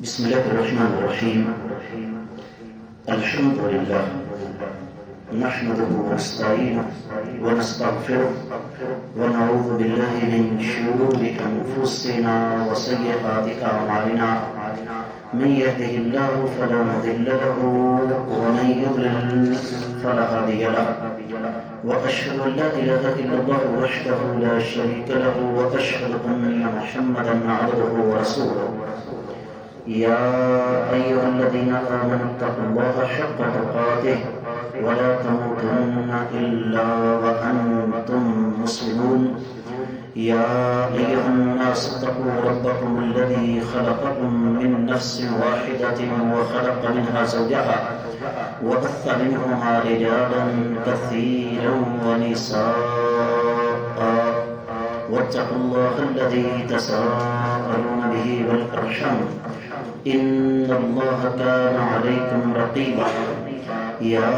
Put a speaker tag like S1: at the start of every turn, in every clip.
S1: بسم الله الرحمن الرحيم. الحمد لله نحمده ونستعينه ونستغفره ونعوذ بالله من شرور أنفسنا وسيئات أعمالنا. من يهده الله فلا مضل له ومن يضلل فلا هادي له، وأشهد أن لا إله إلا الله وحده لا شريك له، وأشهد أن محمدا عبده ورسوله. يا أيها الذين آمنوا اتقوا الله حق تقاته ولا تموتن إلا وأنتم مسلمون. يا أيها الناس اتقوا ربكم الذي خلقكم من نفس واحدة وخلق منها زوجها وبث منهما رجالا كثيرا ونساء، واتقوا الله الذي تساءلون به والأرحام إن الله كان عليكم رقيبا. يا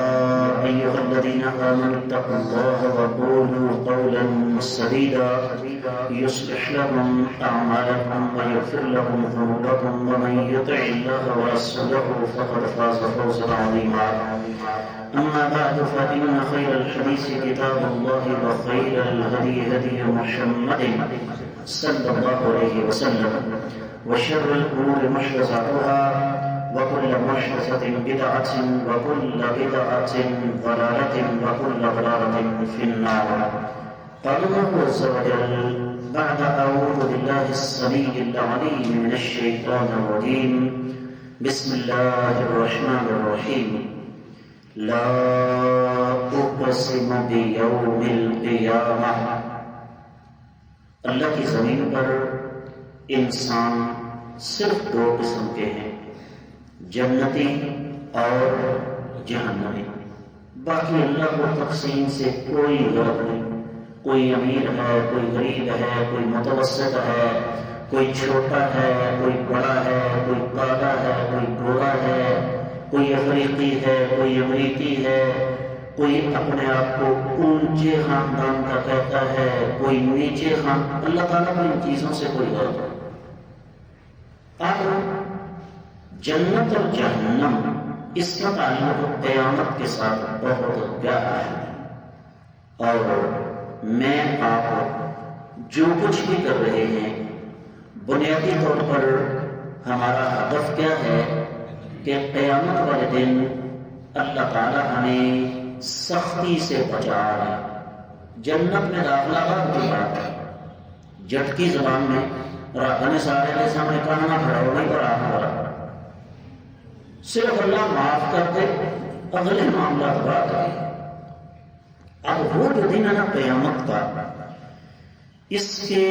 S1: أيها الذين آمنوا اتقوا الله وقولوا قولا سديدا يصلح لكم أعمالكم ويغفر لكم ذنوبكم، ومن يطع الله ورسوله فقد فاز فوزا عظيما. أما بعد، فإن خير الحديث كتاب الله، وخير الهدي هدي محمد صلى الله عليه وسلم، وشر الأمور محدثاتها، وكل محدثة بدعة، وكل بدعة ضلالة، وكل ضلالة في النار. قال الله عز وجل بعد أعوذ بالله السميع العليم من الشيطان الرجيم: بسم الله الرحمن الرحيم. لا أقسم بيوم القيامة. اللہ کی زمین پر انسان صرف دو قسم کے ہیں، جنتی اور جہنمی. باقی اللہ کو تقسیم سے کوئی غرض نہیں. کوئی امیر ہے، کوئی غریب ہے، کوئی متوسط ہے، کوئی چھوٹا ہے، کوئی بڑا ہے، کوئی کالا ہے، کوئی گورا ہے، کوئی افریقی ہے، کوئی امریکی ہے، کوئی اپنے آپ کو اونچے خاندان کا کہتا ہے، کوئی نیچے خاندان. اللہ تعالیٰ کو ان چیزوں سے کوئی غرض نہیں. اب جنت اور جہنم، اس کا تعلق قیامت کے ساتھ بہت گہرا ہے. اور میں آپ جو کچھ بھی کر رہے ہیں، بنیادی طور پر ہمارا ہدف کیا ہے کہ قیامت والے دن اللہ تعالیٰ ہمیں سختی سے بچا رہا ہے. جنت میں داخلہ کی بات ہے، جھٹکی زبان میں راگنے سارے کے سامنے کہنا کھڑا ہو نہیں پر آپ ہوا، صرف اللہ معاف کر دے، اگلے معاملات بات ہے. اب وہ جو دن ہے نا قیامت کا، اس کے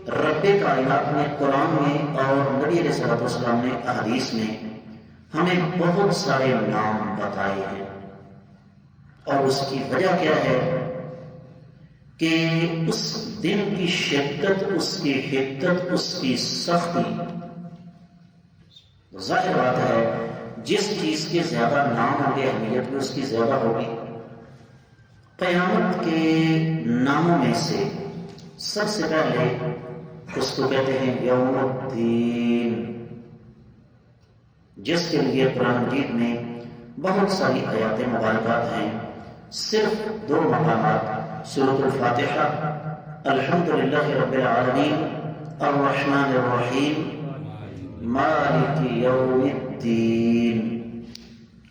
S1: رب کائنات نے قرآن میں اور نبی علیہ السلام نے احادیث میں ہمیں بہت سارے نام بتائے ہیں. اور اس کی وجہ کیا ہے کہ اس دن کی شدت، اس کی حدت، اس کی سختی. ظاہر بات ہے جس چیز کے زیادہ نام ہوں گے، اہمیت بھی اس کی زیادہ ہوگی. قیامت کے ناموں میں سے سب سے پہلے اس کو کہتے ہیں یوم الدین، جس کے لیے قرآن مجید میں بہت ساری آیات مبارکات ہیں. صرف دو مقامات، سورۃ الفاتحہ الحمدللہ رب العالمین الرحمن الرحیم مالک یوم الدین.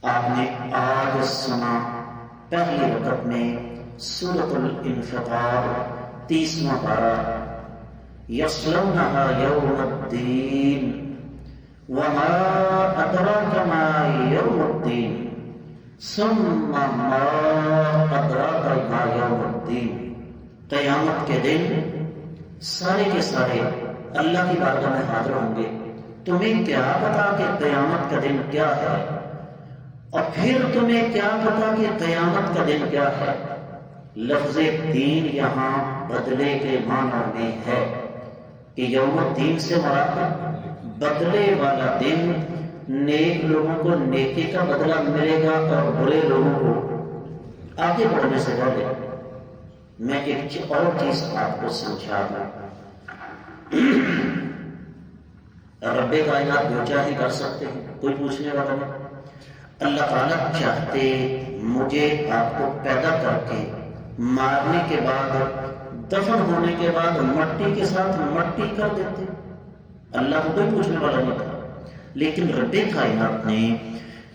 S1: آپ نے آج سنا پہلی رکعت میں سورۃ الانفطار 30واں پارہ، یصلونها یوم الدین وما ادراک ما یوم الدین ثم ما ادراک ما یوم الدین. قیامت کے دن سارے کے سارے اللہ کی بارگاہ میں حاضر ہوں گے. تمہیں کیا پتا کہ قیامت کا دن کیا ہے؟ اور پھر تمہیں کیا پتا کہ قیامت کا دن کیا ہے؟ لفظ دین یہاں بدلے کے معنی میں ہے کہ یوم الدین سے مراد بدلے والا دن. نیک لوگوں کو نیکی کا بدلہ ملے گا اور برے لوگوں کو. آگے بڑھنے سے پہلے میں ایک اور چیز آپ کو سمجھا دوں. رب کائنات جو چاہے کر سکتے ہیں، کوئی پوچھنے والا نہیں۔ اللہ تعالیٰ چاہتے مجھے آپ کو پیدا کر کے مارنے کے بعد، دفن ہونے کے بعد مٹی کے ساتھ مٹی کر دیتے، اللہ کو کوئی پوچھنے والا نہیں تھا۔ لیکن رب کائنات نے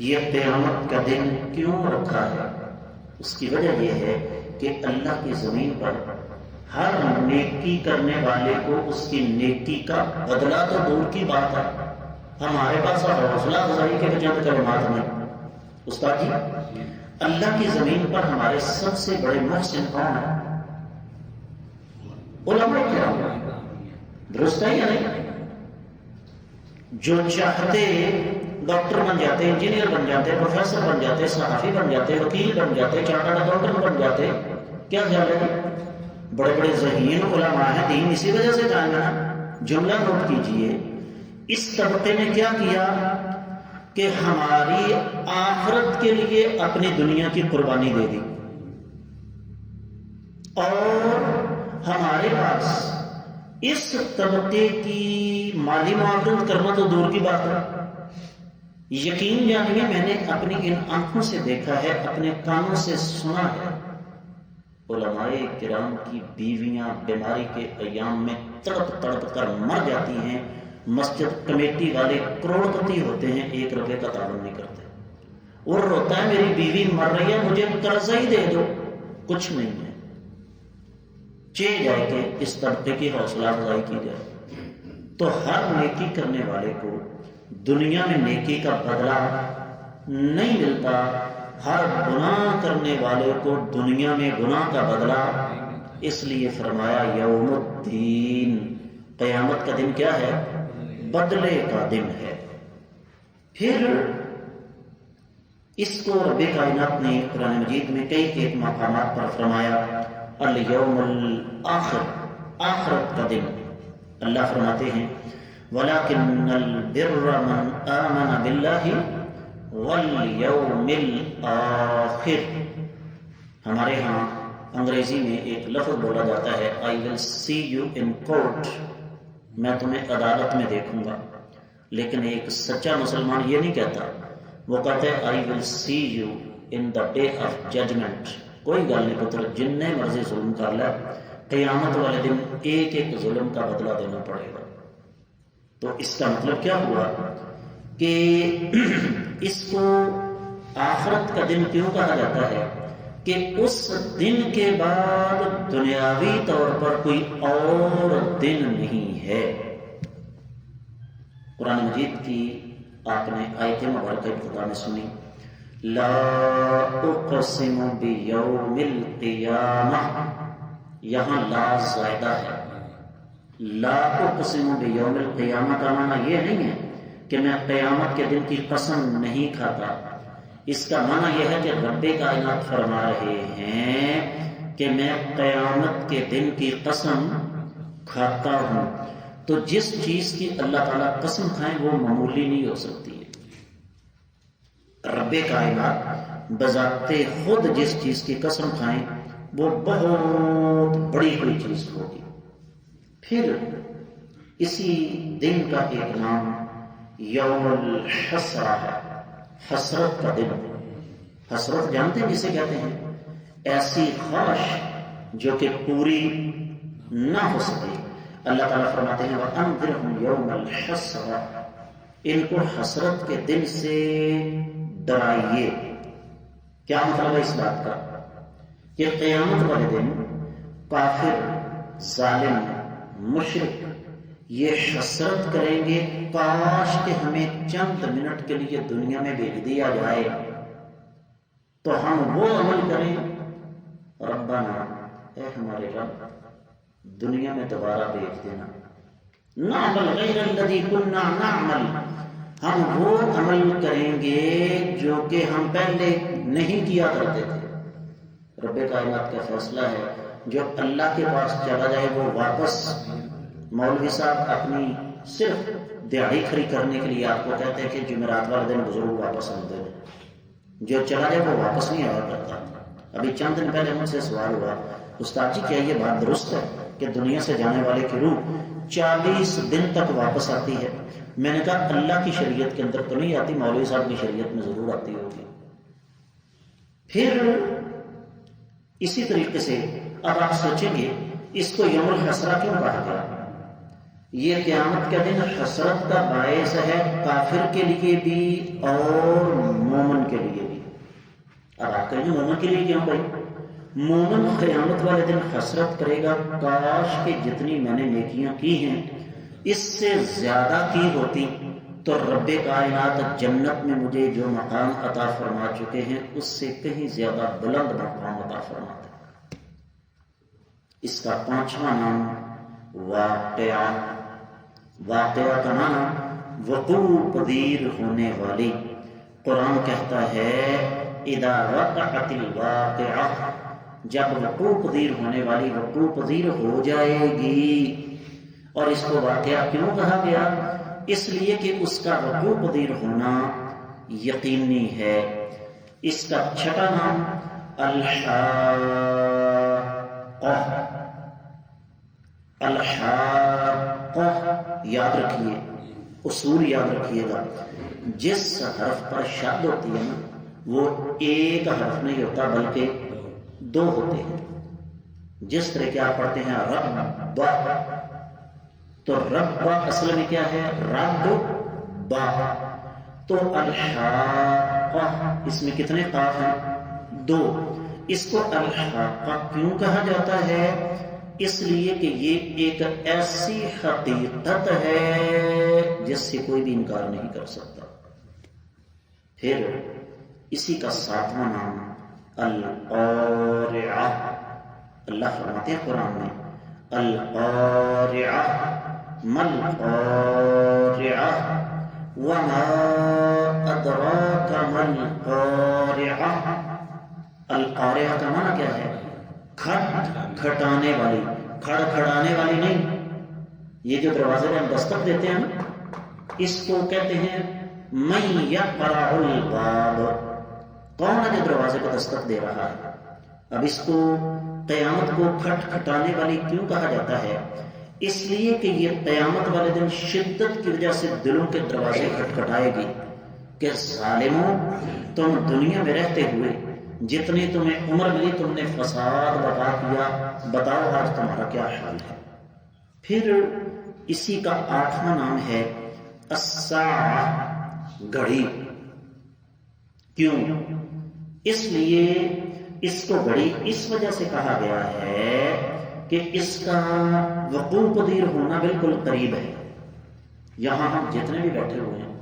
S1: یہ قیامت کا دن کیوں رکھا ہے؟ اس کی وجہ یہ ہے کہ اللہ کی زمین پر ہر نیکی کرنے والے کو اس کی نیکی کا بدلہ تو دور کی بات ہے، ہمارے پاس حوصلہ افزائی کے چند کلمات میں استاد جی، اللہ کی زمین پر ہمارے سب سے بڑے محسن کون ہیں؟ علماء کرام، درست ہے یا نہیں؟ جو چاہتے ڈاکٹر بن جاتے، انجینئر بن جاتے، پروفیسر بن جاتے، صحافی بن جاتے، وکیل بن جاتے، چارٹرڈ اکاؤنٹنٹ بن جاتے۔ کیا خیال ہے؟ بڑے بڑے ذہین علماء ہیں، دین اسی وجہ سے قائم ہے نا۔ جملہ نوٹ کیجئے، اس طبقے نے کیا کیا کہ ہماری آخرت کے لیے اپنی دنیا کی قربانی دے دی، اور ہمارے پاس اس طبقے کی مالی معاونت کرنا تو دور کی بات ہے۔ یقین جانیے، میں نے اپنی ان آنکھوں سے دیکھا ہے، اپنے کانوں سے سنا ہے، علماء کرام کی بیویاں بیماری کے ایام میں تڑپ تڑپ کر مر جاتی ہیں، مسجد کمیٹی والے کروڑپتی ہوتے ہیں، 1 روپے کا تعاون نہیں کرتے۔ وہ روتا ہے میری بیوی مر رہی ہے، مجھے قرضہ ہی دے دو، کچھ نہیں ہے۔ چاہے جائے کہ اس طبقے کی حوصلہ افزائی کی جائے، تو ہر نیکی کرنے والے کو دنیا میں نیکی کا بدلہ نہیں ملتا، ہر گناہ کرنے والے کو دنیا میں گناہ کا بدلہ۔ اس لیے فرمایا یوم الدین، قیامت کا دن کیا ہے؟ بدلے کا دن ہے۔ پھر اس کو رب کائنات نے قرآن مجید میں کئی ایک مقامات پر فرمایا الیوم الآخر، آخرت کا دن۔ اللہ فرماتے ہیں وَلَكِنَّ الْبِرَّ مَنْ آمَنَ بِاللَّهِ وَالْيَوْمِ الْآخِرِ۔ ہمارے ہاں انگریزی میں ایک لفظ بولا جاتا ہے I will see you in court، میں تمہیں عدالت میں دیکھوں گا، لیکن ایک سچا مسلمان یہ نہیں کہتا، وہ کہتا ہے I will see you in the day of judgment۔ کوئی گل نہیں پتر، جن نے مرضی ظلم کر لیا، قیامت والے دن ایک ایک ظلم کا بدلہ دینا پڑے گا۔ تو اس کا مطلب کیا ہوا کہ اس کو آخرت کا دن کیوں کہا جاتا ہے؟ کہ اس دن کے بعد دنیاوی طور پر کوئی اور دن نہیں ہے۔ قرآن مجید کی آپ نے آیت مبارکہ ابتدا میں سنی، لا اقسم بیوم القیامہ، یہاں لا زائدہ ہے۔ لا اقسم بیوم القیامہ کا معنی یہ نہیں ہے کہ میں قیامت کے دن کی قسم نہیں کھاتا، اس کا معنی یہ ہے کہ رب کائنات فرما رہے ہیں کہ میں قیامت کے دن کی قسم کھاتا ہوں۔ تو جس چیز کی اللہ تعالیٰ قسم کھائیں وہ معمولی نہیں ہو سکتی ہے۔ رب کائنات بذات خود جس چیز کی قسم کھائیں وہ بہت بڑی کوئی چیز ہوگی۔ پھر اسی دن کا ایک نام یوم الحسرہ ہے، حسرت کا دن۔ حسرت جانتے ہیں جسے کہتے ہیں؟ ایسی خواہش جو کہ پوری نہ ہو سکے۔ اللہ تعالیٰ فرماتے ہیں وَأَنذِرْهُمْ يَوْمَ الْحَسْرَةِ، ان کو حسرت کے دن سے ڈرائیے۔ کیا مطلب ہے اس بات کا؟ کہ قیامت والے دن کافر، ظالم، مشرک یہ حسرت کریں گے کاش کہ ہمیں چند منٹ کے لیے دنیا میں بھیج دیا جائے تو ہم وہ عمل کریں، ربنا، اے ہمارے رب دنیا میں دوبارہ بھیج دینا، نعمل غیر الذی کنا نعمل، ہم وہ عمل کریں گے جو کہ ہم پہلے نہیں کیا کرتے تھے۔ رب کائنات کا فیصلہ ہے جو اللہ کے پاس چلا جائے وہ واپس، مولوی صاحب اپنی صرف دیہڑی کھڑی کرنے کے لیے آپ کو کہتے ہیں کہ جمعرات والے دن بزرگ واپس آتے ہیں، جو چلا جائے وہ واپس نہیں آیا کرتا۔ ابھی چند دن پہلے مجھ سے سوال ہوا، استاد جی کیا یہ بات درست ہے کہ دنیا سے جانے والے کی روح 40 دن تک واپس آتی ہے؟ میں نے کہا اللہ کی شریعت کے اندر تو نہیں آتی، مولوی صاحب کی شریعت میں ضرور آتی ہوگی۔ پھر اسی طریقے سے اب آپ سوچیں گے اس کو یوم الحسرہ کیوں کہا گیا؟ یہ قیامت کا دن حسرت کا باعث ہے، کافر کے لیے بھی اور مومن کے لیے بھی۔ اب آپ کہیں گے مومن کے لیے کیوں بھائی؟ مومن قیامت والے دن حسرت کرے گا، کاش کہ جتنی میں نے نیکیاں کی ہیں اس سے زیادہ کی ہوتی تو رب کائنات جنت میں مجھے جو مقام عطا فرما چکے ہیں اس سے کہیں زیادہ بلند مقام عطا فرماتے۔ اس کا پانچواں نام واقعہ۔ واقعہ کا معنی وقوع پذیر ہونے والی۔ قرآن کہتا ہے اذا وقعت الواقعہ، جب وقوع پذیر ہونے والی وقوع پذیر ہو جائے گی۔ اور اس کو واقعہ کیوں کہا گیا؟ اس لیے کہ اس کا وقوع پذیر ہونا یقینی ہے۔ اس کا چھٹا نام الحاقہ۔ الحاقہ یاد رکھیے، اصول یاد رکھیے گا۔ جس حرف پر شد ہوتی ہے نا وہ ایک حرف نہیں ہوتا بلکہ دو ہوتے ہیں۔ جس طرح کہ آپ پڑھتے ہیں رب، تو رب اصل میں کیا ہے؟ رب با۔ تو الحاقہ اس میں کتنے قاف ہیں؟ دو۔ اس کو الحاقہ کیوں کہا جاتا ہے؟ اس لیے کہ یہ ایک ایسی حقیقت ہے جس سے کوئی بھی انکار نہیں کر سکتا۔ پھر اسی کا ساتواں نام القارعہ۔ اللہ فرماتے ہیں قرآن میں القارعہ ما القارعہ وما ادراک ما القارعہ۔ القارعہ کا معنی کیا ہے؟ کھٹ کھٹانے والی، کھڑ کھڑانے والی نہیں۔ یہ جو دروازے میں ہم دستک دیتے ہیں نا اس کو کہتے ہیں من یقرع الباب، کون ہے جو دروازے کو دستک دے رہا ہے؟ اب اس کو قیامت کو کھٹ کھٹانے والی کیوں کہا جاتا ہے؟ اس لیے کہ یہ قیامت والے دن شدت کی وجہ سے دلوں کے دروازے کھٹکھٹائے گی کہ ظالموں، تم دنیا میں رہتے ہوئے جتنی تمہیں عمر ملی تم نے فساد برپا کیا، بتاؤ آج تمہارا کیا حال ہے۔ پھر اسی کا آٹھواں نام ہے الساعہ، گھڑی۔ کیوں؟ اس لیے اس کو گھڑی اس وجہ سے کہا گیا ہے کہ اس کا وقوع پذیر ہونا بالکل قریب ہے۔ یہاں ہم جتنے بھی بیٹھے ہوئے ہیں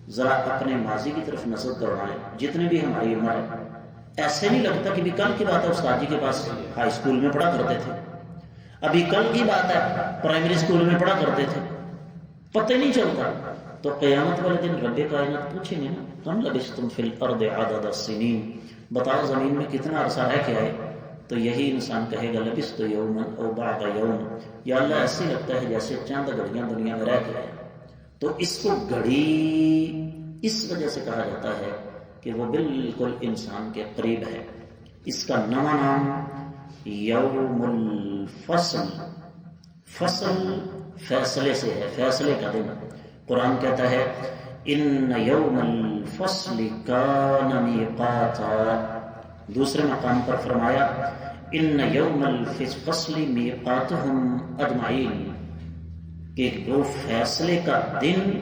S1: ذرا اپنے ماضی کی طرف نظر دوڑائیں، جتنے بھی ہماری عمر ہے، ایسے نہیں لگتا کہ بھی کل کی بات ہے استاد جی کے پاس ہائی اسکول میں پڑھا کرتے تھے، ابھی کل کی بات ہے پرائمری اسکول میں پڑھا کرتے تھے، پتہ نہیں چلتا۔ تو قیامت والے دن رب کائنات پوچھیں گے نا کم لبثتم فی الارض عدد السنین، بتاؤ زمین میں کتنا عرصہ رہ کے آئے؟ تو یہی انسان کہے گا لبثت یوما او بعض یوم، یا اللہ ایسے لگتا ہے جیسے چند گھڑیاں دنیا میں رہ کے آئے۔ تو اس کو گھڑی اس وجہ سے کہا جاتا ہے کہ وہ بالکل انسان کے قریب ہے۔ اس کا نواں نام یوم الفصل۔ فصل فیصلے سے ہے، فیصلے کا دن۔ قرآن کہتا ہے ان یوم الفصل کان میقاتا۔ دوسرے مقام پر فرمایا ان یوم الفصل میقاتہم اجمعین، کہ وہ فیصلے کا دن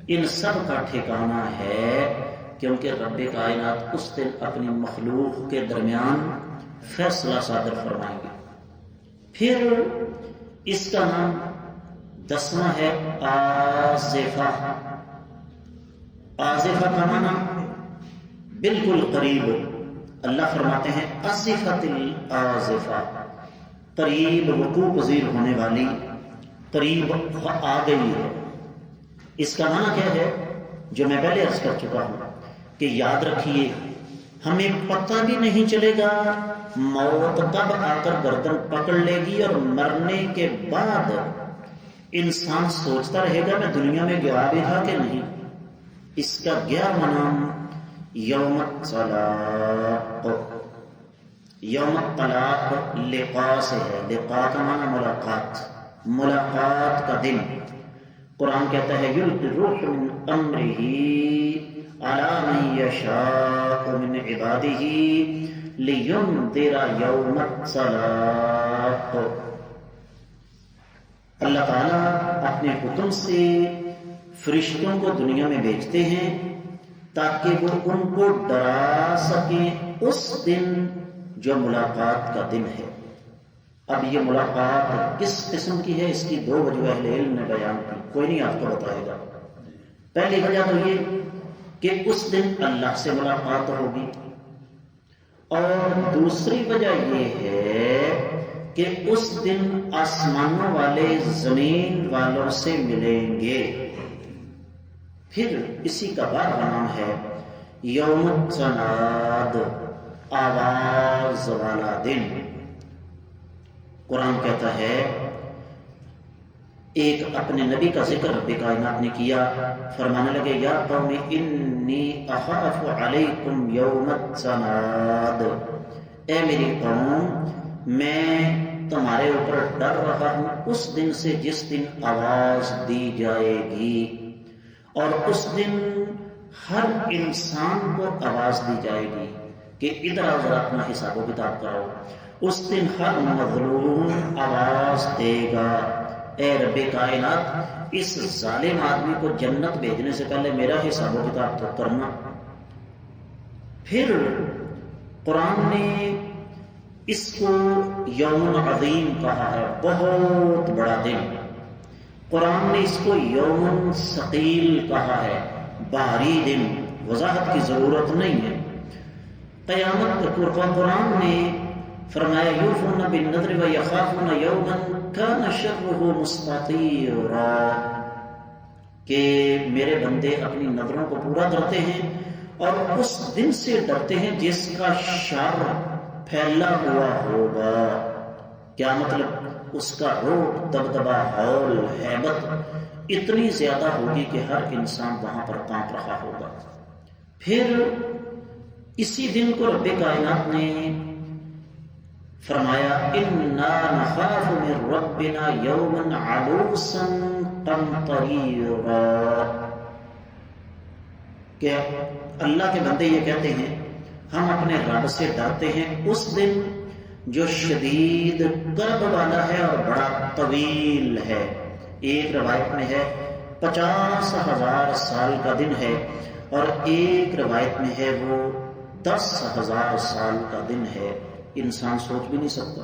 S1: ان سب کا ٹھکانہ ہے، کیونکہ رب کائنات اس دن اپنی مخلوق کے درمیان فیصلہ صادر فرمائیں گے۔ پھر اس کا نام 10واں ہے آزفہ۔ آزفہ کا معنی بالکل قریب۔ اللہ فرماتے ہیں آزفت الآزفہ، قریب وقوع پذیر ہونے والی، قریب آ گئی ہے۔ اس کا معنی کیا ہے جو میں پہلے عرض کر چکا ہوں کہ یاد رکھیے ہمیں پتہ بھی نہیں چلے گا موت کب آ کر گردن پکڑ لے گی، اور مرنے کے بعد انسان سوچتا رہے گا میں دنیا میں گیا بھی تھا کہ نہیں۔ اس کا 11واں نام یوم الطلاق۔ یوم الطلاق لقاء سے ہے، لقاء کا معنی ملاقات، ملاقات کا دن۔ قرآن کہتا ہے یلقی الروح من امرہ علی من یشاء من عبادہ لینذر یوم التلاق۔ اللہ تعالیٰ اپنے حکم سے فرشتوں کو دنیا میں بھیجتے ہیں تاکہ وہ ان کو ڈرا سکیں اس دن جو ملاقات کا دن ہے۔ اب یہ ملاقات کس قسم کی ہے، اس کی دو وجہ اہل علم نے بیان کی، کوئی نہیں آپ کو بتائے گا۔ پہلی وجہ تو یہ کہ اس دن اللہ سے ملاقات ہوگی، اور دوسری وجہ یہ ہے کہ اس دن آسمانوں والے زمین والوں سے ملیں گے۔ پھر اسی کا بعد نام ہے یوم التناد، آواز والا دن۔ قرآن کہتا ہے، ایک اپنے نبی کا ذکر رب کائنات نے کیا، فرمانے لگے یا قوم انی اخاف علیکم یوم التناد، اے میری قوم میں تمہارے اوپر ڈر رہا ہوں اس دن سے جس دن آواز دی جائے گی، اور اس دن ہر انسان کو آواز دی جائے گی کہ ادھر آؤ ذرا اپنا حساب و کتاب کرو۔ اس دن ہر مظلوم آواز دے گا، اے رب کائنات اس ظالم آدمی کو جنت بھیجنے سے پہلے میرا حساب و کتاب تو کرنا۔ پھر قرآن نے اس کو یوم عظیم کہا ہے، بہت بڑا دن۔ قرآن نے اس کو یوم ثقیل کہا ہے، بھاری دن، وضاحت کی ضرورت نہیں ہے۔ قیامت کا قرآن نے فرمایا یوفون بالنذر ویخافون یوما کان شرہ مستطیرا، کہ میرے بندے اپنی نظروں کو پورا کرتے ہیں اور اس دن سے ڈرتے ہیں جس کا شر پھیلا ہوا ہوگا۔ کیا مطلب؟ اس کا روب، دبدبا، ہول، ہیبت اتنی زیادہ ہوگی کہ ہر انسان وہاں پر کانپ رہا ہوگا۔ پھر اسی دن کو رب کائنات نے فرمایا انا نخاف من ربنا یوما عبوسا قمطریرا، کہ اللہ کے بندے یہ کہتے ہیں ہم اپنے رب سے ڈرتے ہیں اس دن جو شدید کرب والا ہے اور بڑا طویل ہے۔ ایک روایت میں ہے 50,000 سال کا دن ہے، اور ایک روایت میں ہے وہ 10,000 سال کا دن ہے، انسان سوچ بھی نہیں سکتا۔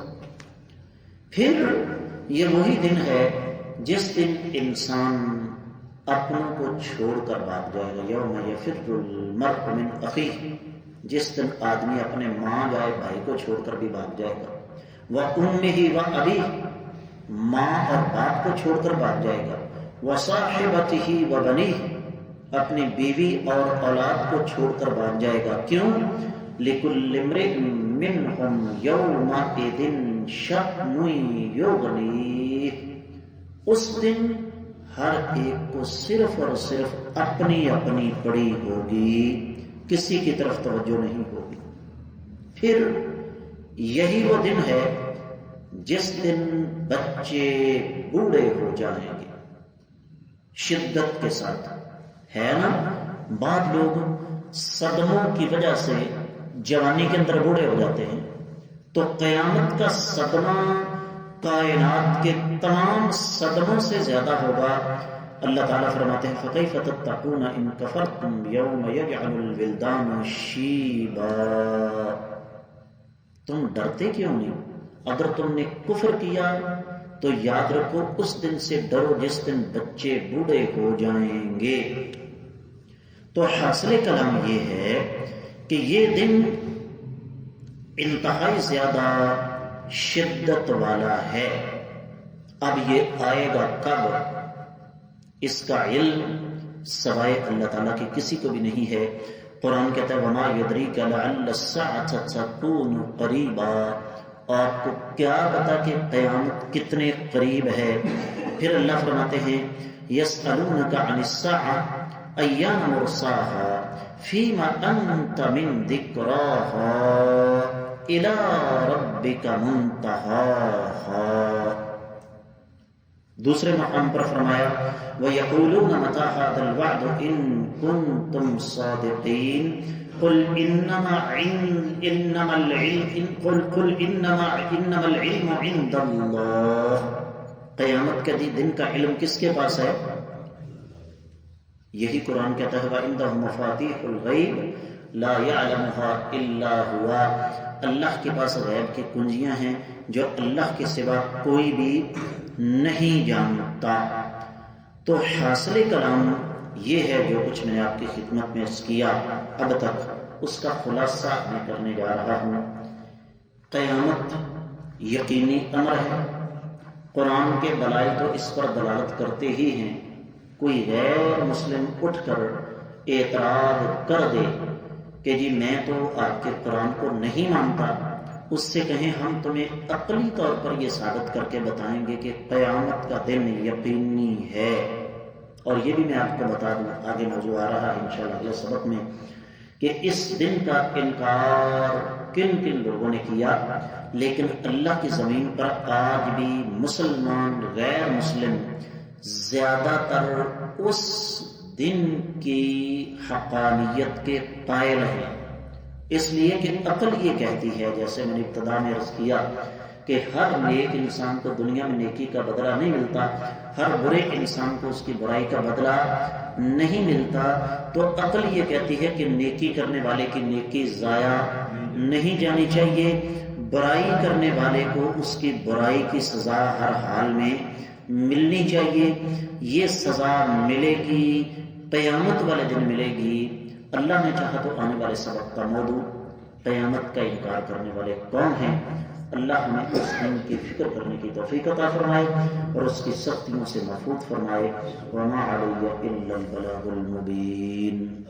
S1: پھر یہ وہی دن ہے جس دن انسان اپنوں کو چھوڑ کر بھاگ جائے گا، یوم یفر المرء من اخیہ، جس دن آدمی اپنے ماں جائے بھائی کو چھوڑ کر بھی بھاگ جائے گا، وَأُمِّهِ وَأَبِيهِ، ماں اور باپ کو چھوڑ کر بھاگ جائے گا، وَصَاحِبَتِهِ وَبَنِيهِ، اپنی بیوی اور اولاد کو چھوڑ کر بھاگ جائے گا۔ کیوں؟ لِكُلِّ امْرِئٍ مِّنْهُمْ يَوْمَئِذٍ شَأْنٌ يُغْنِيهِ، اس دن ہر ایک کو صرف اور صرف اپنی اپنی پڑی ہوگی، کسی کی طرف توجہ نہیں ہوگی۔ پھر یہی وہ دن ہے جس دن بچے بوڑھے ہو جائیں گے، شدت کے ساتھ، ہے نا؟ بعض لوگ صدموں کی وجہ سے جوانی کے اندر بوڑھے ہو جاتے ہیں، تو قیامت کا صدمہ کائنات کے تمام صدموں سے زیادہ ہوگا۔ اللہ تعالیٰ فرماتے ہیں فَكَيْفَ تَتَّقُونَ إِن كَفَرْتُمْ يَوْمَ يَجْعَلُ الْوِلْدَانُ شِيبًا، تم ڈرتے کیوں نہیں؟ اگر تم نے کفر کیا تو یاد رکھو اس دن سے ڈرو جس دن بچے بوڑھے ہو جائیں گے۔ تو حاصل کلام یہ ہے کہ یہ دن انتہائی زیادہ شدت والا ہے۔ اب یہ آئے گا کب، اس کا علم سوائے اللہ تعالیٰ کے کسی کو بھی نہیں ہے۔ قرآن کہتا ہے وَمَا يُدْرِيكَ لَعَلَّ السَّاعَةَ تَكُونُ قَرِيبًا، آپ کو کیا پتا کہ قیامت کتنے قریب ہے۔ پھر اللہ فرماتے ہیں يَسْأَلُونَكَ عَنِ السَّاعَةِ أَيَّانَ مُرْسَاهَا فِيمَ أَنْتَ مِنْ ذِكْرَاهَا إِلَى رَبِّكَ مُنْتَهَاهَا، دوسرے مقام پر فرمایا وَيَقُولُونَ مَتَىٰ هَٰذَا الْوَعْدُ إِن كُنتُمْ صَادِقِينَ قُلْ إِنَّمَا الْعِلْمُ عِندَ اللَّهِ قیامت کے دن کا علم کس کے پاس ہے؟ یہی قرآن کہتا ہے وَعِندَهُ مَفَاتِيحُ الْغَيْبِ لَا يَعْلَمُهَا إِلَّا هُوَ اللہ کے پاس غیب کی کنجیاں ہیں جو اللہ کے سوا کوئی بھی نہیں جانتا۔ تو حاصل کلام یہ ہے جو کچھ میں نے آپ کی خدمت میں عرض کیا اب تک، اس کا خلاصہ میں کرنے جا رہا ہوں۔ قیامت یقینی امر ہے، قرآن کے دلائل تو اس پر دلالت کرتے ہی ہیں۔ کوئی غیر مسلم اٹھ کر اعتراض کر دے کہ جی میں تو آپ کے قرآن کو نہیں مانتا، اس سے کہیں ہم تمہیں عقلی طور پر یہ ثابت کر کے بتائیں گے کہ قیامت کا دن یقینی ہے۔ اور یہ بھی میں آپ کو بتا دوں، آگے موضوع آ رہا ہے انشاءاللہ اگلے سبق میں، کہ اس دن کا انکار کن کن لوگوں نے کیا، لیکن اللہ کی زمین پر آج بھی مسلمان غیر مسلم زیادہ تر اس دن کی حقانیت کے قائل ہیں، اس لیے کہ عقل یہ کہتی ہے، جیسے میں نے ابتدا میں عرض کیا کہ ہر نیک انسان کو دنیا میں نیکی کا بدلہ نہیں ملتا، ہر برے انسان کو اس کی برائی کا بدلہ نہیں ملتا۔ تو عقل یہ کہتی ہے کہ نیکی کرنے والے کی نیکی ضائع نہیں جانی چاہیے، برائی کرنے والے کو اس کی برائی کی سزا ہر حال میں ملنی چاہیے۔ یہ سزا ملے گی، قیامت والے دن ملے گی۔ اللہ نے چاہا تو آنے والے سبق کا موضوع قیامت کا انکار کرنے والے کون ہیں، اللہ ہمیں اس دن کی فکر کرنے کی توفیق عطا فرمائے اور اس کی سختیوں سے محفوظ فرمائے۔ وما علی الا البلاغ المبین۔